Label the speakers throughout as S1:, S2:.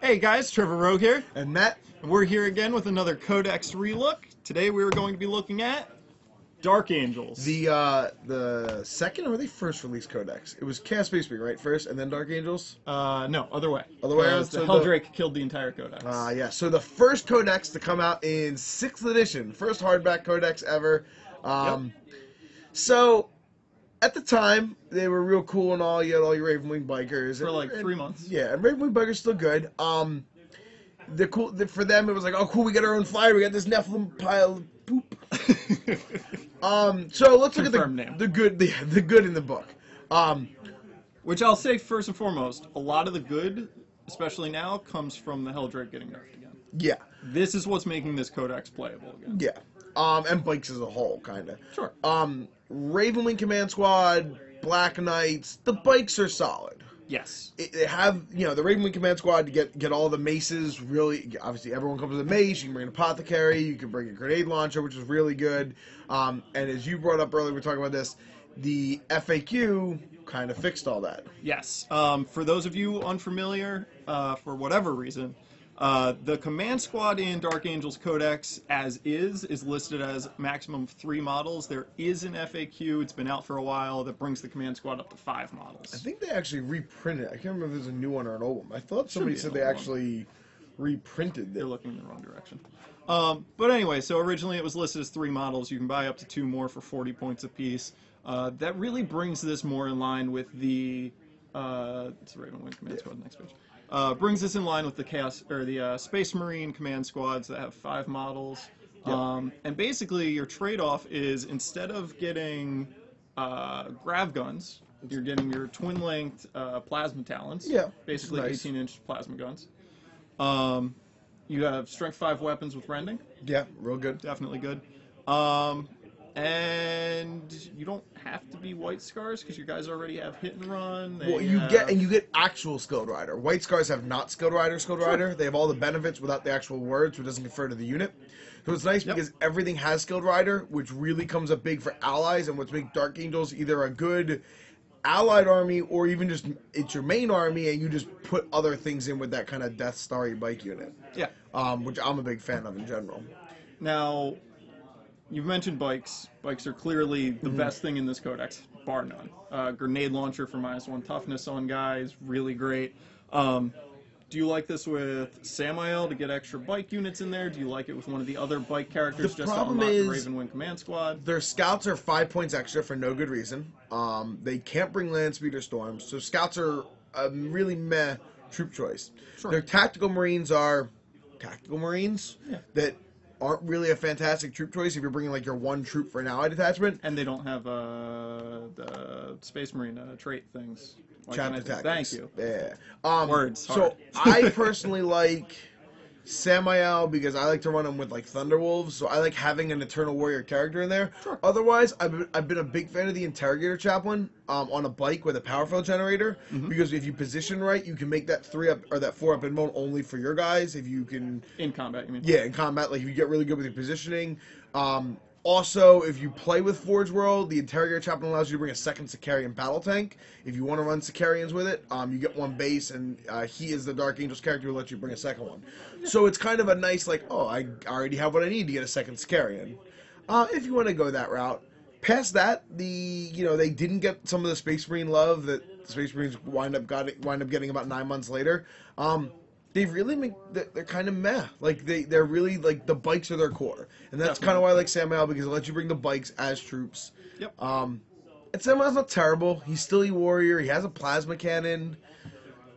S1: Hey guys, Trevor Rogue here,
S2: And Matt,
S1: and we're here again with another Codex relook. Today we are going to be looking at Dark Angels.
S2: the second or the first release Codex? It was Chaos Space Marine, right? First, and then Dark Angels?
S1: No, other way.
S2: Other way around?
S1: Because the
S2: So
S1: Helldrake killed the entire Codex.
S2: Yeah. So the first Codex to come out in 6th edition. First hardback Codex ever. So, at the time, they were real cool and all. You had all your Ravenwing bikers.
S1: For like 3 months.
S2: Yeah, and Ravenwing bikers still good. For them, it was like, oh, cool, we got our own flyer. We got this Nephilim pile of poop. So let's look at the good in the book.
S1: Which I'll say first and foremost, a lot of the good, especially now, comes from the Helldrake getting nerfed again.
S2: Yeah.
S1: This is what's making this Codex playable again.
S2: Yeah. And bikes as a whole, kind of.
S1: Sure.
S2: Ravenwing Command Squad, Black Knights, the bikes are solid.
S1: Yes.
S2: They have, the Ravenwing Command Squad to get all the maces. Really, obviously, everyone comes with a mace. You can bring an apothecary. You can bring a grenade launcher, which is really good. And as you brought up earlier, we were talking about this. The FAQ kind of fixed all that.
S1: Yes. For those of you unfamiliar, for whatever reason, the Command Squad in Dark Angels Codex, as is listed as maximum of 3 models. There is an FAQ, it's been out for a while, that brings the Command Squad up to 5 models.
S2: I think they actually reprinted it. I can't remember if there's a new one or an old one. I thought somebody said they actually reprinted it.
S1: They're looking in the wrong direction. But anyway, so originally it was listed as 3 models. You can buy up to 2 more for 40 points apiece. That really brings this more in line with the... it's the Ravenwing Command Squad, next page. Brings us in line with the the Space Marine command squads that have 5 models. Yep. And basically, your trade-off is instead of getting grav guns, you're getting your twin-length plasma talons.
S2: Yeah,
S1: basically
S2: nice.
S1: 18-inch plasma guns. You have strength 5 weapons with rending.
S2: Yeah, real good.
S1: Definitely good. And you don't have to be White Scars because you guys already have hit and run.
S2: You get actual skilled rider. White Scars have not skilled rider. Sure. They have all the benefits without the actual words, which doesn't confer to the unit. So it's nice because everything has skilled rider, which really comes up big for allies, and what's make Dark Angels either a good allied army or even just it's your main army, and you just put other things in with that kind of Death Starry bike unit.
S1: Yeah.
S2: Which I'm a big fan of in general.
S1: Now, you've mentioned bikes. Bikes are clearly the best thing in this codex, bar none. Grenade launcher for -1 toughness on guys, really great. Do you like this with Samael to get extra bike units in there? Do you like it with one of the other bike characters just to unlock the Ravenwing Command Squad?
S2: Their scouts are 5 points extra for no good reason. They can't bring land speed or storms, so scouts are a really meh troop choice.
S1: Sure.
S2: Their tactical marines are tactical marines that aren't really a fantastic troop choice if you're bringing like your 1 troop for an allied detachment.
S1: And they don't have the Space Marine trait things.
S2: Chapter tactics.
S1: Thank you.
S2: Yeah.
S1: Words.
S2: So I personally like Samael because I like to run them with like Thunderwolves, so I like having an Eternal Warrior character in there. Sure. Otherwise, I've been a big fan of the Interrogator Chaplain on a bike with a power field generator because if you position right, you can make that 3 up or that 4 up in mode only for your guys. If you can
S1: in combat, you mean?
S2: Yeah, in combat, like if you get really good with your positioning. Also, if you play with Forge World, the Interrogator Chaplain allows you to bring a 2nd Sicarian battle tank. If you want to run Sicarians with it, you get 1 base, and he is the Dark Angels character who lets you bring a 2nd one. So it's kind of a nice, like, oh, I already have what I need to get a 2nd Sicarian. If you want to go that route. Past that, they didn't get some of the Space Marine love that the Space Marines wind up getting about 9 months later. They really they're kind of meh. Like they're really like the bikes are their core, and that's kind of why I like Samael because it lets you bring the bikes as troops.
S1: Yep.
S2: And Samael's not terrible. He's still a warrior. He has a plasma cannon,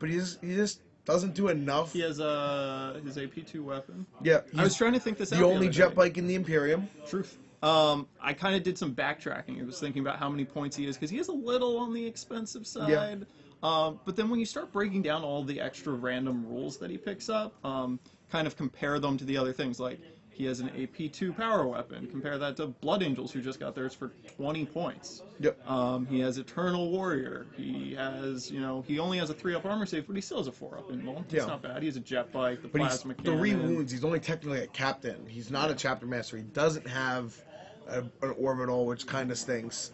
S2: but he just doesn't do enough.
S1: He has his AP2 weapon.
S2: Yeah.
S1: I was trying to think this out.
S2: The only jet bike in the Imperium.
S1: Truth. I kind of did some backtracking. I was thinking about how many points he is because he is a little on the expensive side.
S2: Yeah.
S1: But then when you start breaking down all the extra random rules that he picks up, kind of compare them to the other things, like he has an AP2 power weapon. Compare that to Blood Angels, who just got theirs for 20 points.
S2: Yep.
S1: He has Eternal Warrior. He has, he only has a 3-up armor save, but he still has a 4-up invuln. It's not bad. He has a jet bike, the plasma cannon.
S2: 3 wounds. He's only technically a captain. He's not a chapter master. He doesn't have an orbital, which kind of stinks.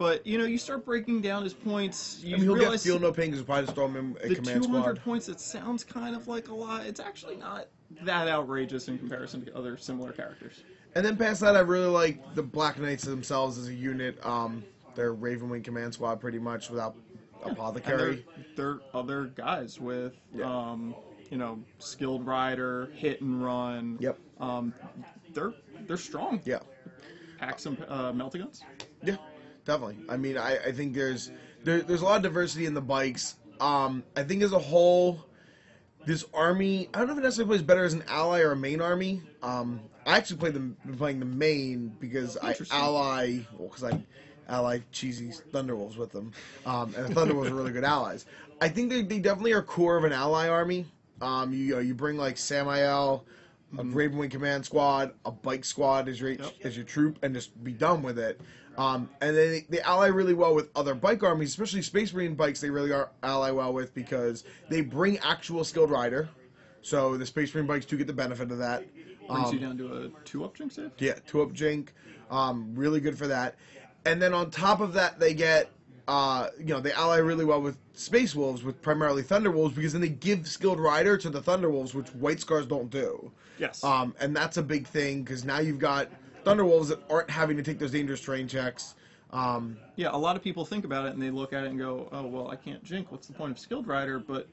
S1: But you start breaking down his points. You
S2: I mean, he'll get
S1: realize
S2: feel no pain because probably just throw him in a
S1: the
S2: command
S1: 200
S2: squad.
S1: points. It sounds kind of like a lot. It's actually not that outrageous in comparison to other similar characters.
S2: And then past that, I really like the Black Knights themselves as a unit. They're Ravenwing command squad pretty much without Apothecary.
S1: And they're other guys with,
S2: Yeah.
S1: skilled rider, hit and run.
S2: Yep.
S1: They're strong.
S2: Yeah.
S1: Pack some meltaguns.
S2: Yeah, definitely. I mean, I think there's a lot of diversity in the bikes. I think as a whole, this army, I don't know if it necessarily plays better as an ally or a main army. I actually been playing the main because because I ally cheesy Thunderwolves with them, and the Thunderwolves are really good allies. I think they definitely are core of an ally army. You bring like Samael, a Ravenwing command squad, a bike squad as your troop, and just be done with it. And then they ally really well with other bike armies, especially Space Marine bikes. They really ally well with because they bring actual skilled rider. So the Space Marine bikes do get the benefit of that.
S1: Brings you down to a 2-up jink save?
S2: Yeah, 2-up jink. Really good for that. And then on top of that, they get, they ally really well with Space Wolves, with primarily Thunderwolves, because then they give skilled rider to the Thunderwolves, which White Scars don't do.
S1: Yes.
S2: And that's a big thing, because now you've got Thunderwolves that aren't having to take those dangerous terrain checks.
S1: Yeah, a lot of people think about it and they look at it and go, oh, well, I can't jink. What's the point of skilled rider? But,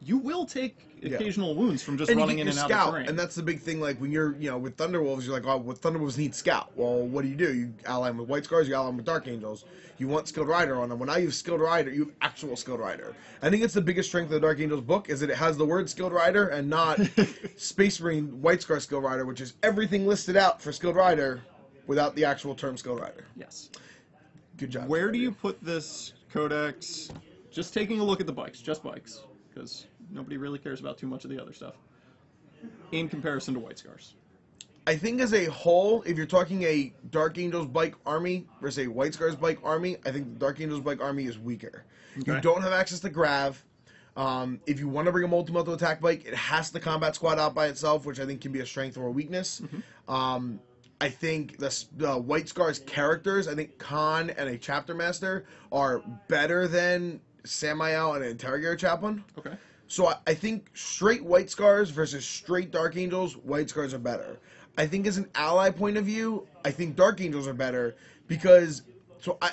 S1: you will take occasional wounds from just running in and out of terrain.
S2: And that's the big thing, like, when you're, with Thunderwolves, you're like, oh, well, Thunderwolves need Scout. Well, what do? You ally them with White Scars, you ally them with Dark Angels. You want Skilled Rider on them. When I use Skilled Rider, you have actual Skilled Rider. I think it's the biggest strength of the Dark Angels book, is that it has the word Skilled Rider and not Space Marine White Scar Skilled Rider, which is everything listed out for Skilled Rider without the actual term Skilled Rider.
S1: Yes.
S2: Good job.
S1: Where do you put this Codex? Just taking a look at the bikes, just bikes, because nobody really cares about too much of the other stuff, in comparison to White Scars.
S2: I think as a whole, if you're talking a Dark Angels bike army versus a White Scars bike army, I think the Dark Angels bike army is weaker. Okay. You don't have access to Grav. If you want to bring a multi-multi attack bike, it has the combat squad out by itself, which I think can be a strength or a weakness. Mm-hmm. I think the White Scars characters, I think Khan and a Chapter Master are better than Samael and an Interrogator Chaplain.
S1: Okay.
S2: So I think straight White Scars versus straight Dark Angels, White Scars are better. I think as an ally point of view, I think Dark Angels are better because,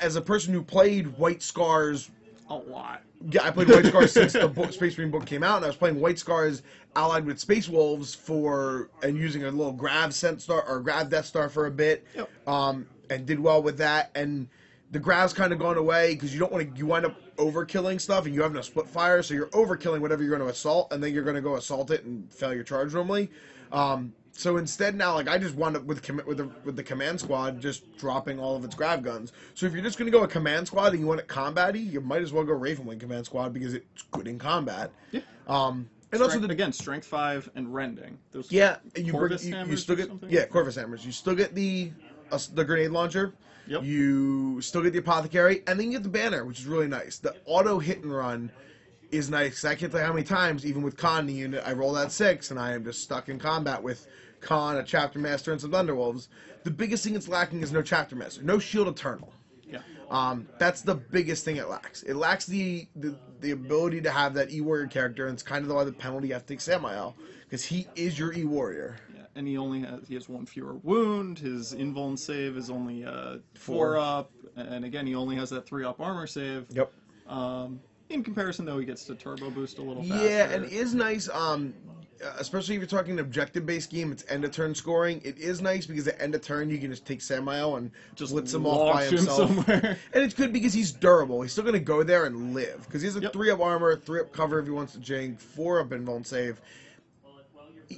S2: as a person who played White Scars
S1: a lot.
S2: Yeah, I played White Scars since the Space Marine book came out, and I was playing White Scars allied with Space Wolves and using a little Grav Star or Grav Death Star for a bit, and did well with that. And the Grav's kind of gone away because you wind up overkilling stuff, and you have no split fire, so you're overkilling whatever you're going to assault, and then you're going to go assault it and fail your charge normally. So instead now, I just wound up with the command squad just dropping all of its grav guns. So if you're just going to go a command squad and you want it combat-y, you might as well go Ravenwing command squad because it's good in combat.
S1: Yeah.
S2: And
S1: also again, strength 5 and rending. Those
S2: you
S1: still
S2: get Corvus hammers. You still get the grenade launcher.
S1: Yep.
S2: You still get the apothecary, and then you get the banner, which is really nice. The auto hit and run is nice. I can't tell you how many times, even with Khan in the unit, I roll that 6 and I am just stuck in combat with Khan, a Chapter Master, and some Thunderwolves. The biggest thing it's lacking is no Chapter Master, no Shield Eternal.
S1: Yeah.
S2: That's the biggest thing it lacks. It lacks the ability to have that E-Warrior character, and it's kind of why the penalty you have to take Samael, because he is your E-Warrior.
S1: Yeah, and he has 1 fewer wound. His invuln save is only 4 up, and again, he only has that 3-up armor save.
S2: Yep.
S1: In comparison, though, he gets to turbo boost a little faster.
S2: Yeah, and it is nice. Especially if you're talking an objective-based game, it's end-of-turn scoring. It is nice because at end of turn, you can just take Samael and
S1: just
S2: blitz him off by himself.
S1: Somewhere.
S2: And it's good because he's durable. He's still going to go there and live. Because he has a 3-up armor, 3-up cover if he wants to jink, 4-up invuln save.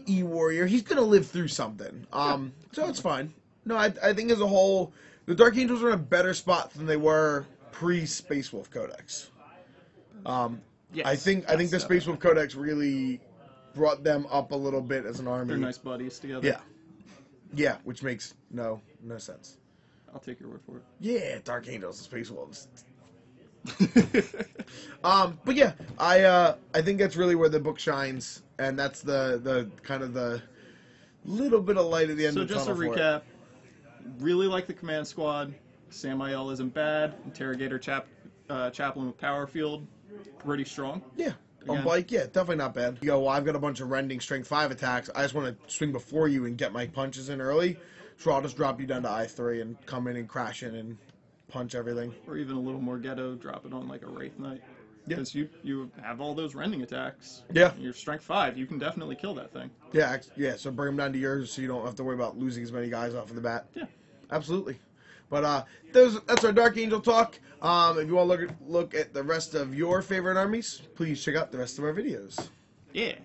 S2: E-Warrior, he's going to live through something. So it's fine. No, I think as a whole, the Dark Angels are in a better spot than they were pre-Space Wolf Codex.
S1: Yes,
S2: I think the Space Wolf Codex really brought them up a little bit as an army.
S1: They're nice buddies together.
S2: Yeah, which makes no sense.
S1: I'll take your word for it.
S2: Yeah, Dark Angels and Space Wolves. But yeah, I think that's really where the book shines, and that's the kind of the little bit of light at the end of the tunnel.
S1: So just to recap, really like the command squad. Samael isn't bad. Interrogator Chaplain with Power Field, pretty strong.
S2: Yeah. On
S1: Again.
S2: bike, yeah, definitely not bad. You go, well, I've got a bunch of rending strength 5 attacks. I just want to swing before you and get my punches in early. So I'll just drop you down to I3 and come in and crash in and punch everything.
S1: Or even a little more ghetto, drop it on like a Wraith Knight.
S2: Yeah.
S1: Because you have all those rending attacks.
S2: Yeah.
S1: You're strength 5, you can definitely kill that thing.
S2: Yeah, yeah. So bring them down to yours so you don't have to worry about losing as many guys off of the bat.
S1: Yeah.
S2: Absolutely. But that's our Dark Angel talk. If you want to look at the rest of your favorite armies, please check out the rest of our videos.
S1: Yeah.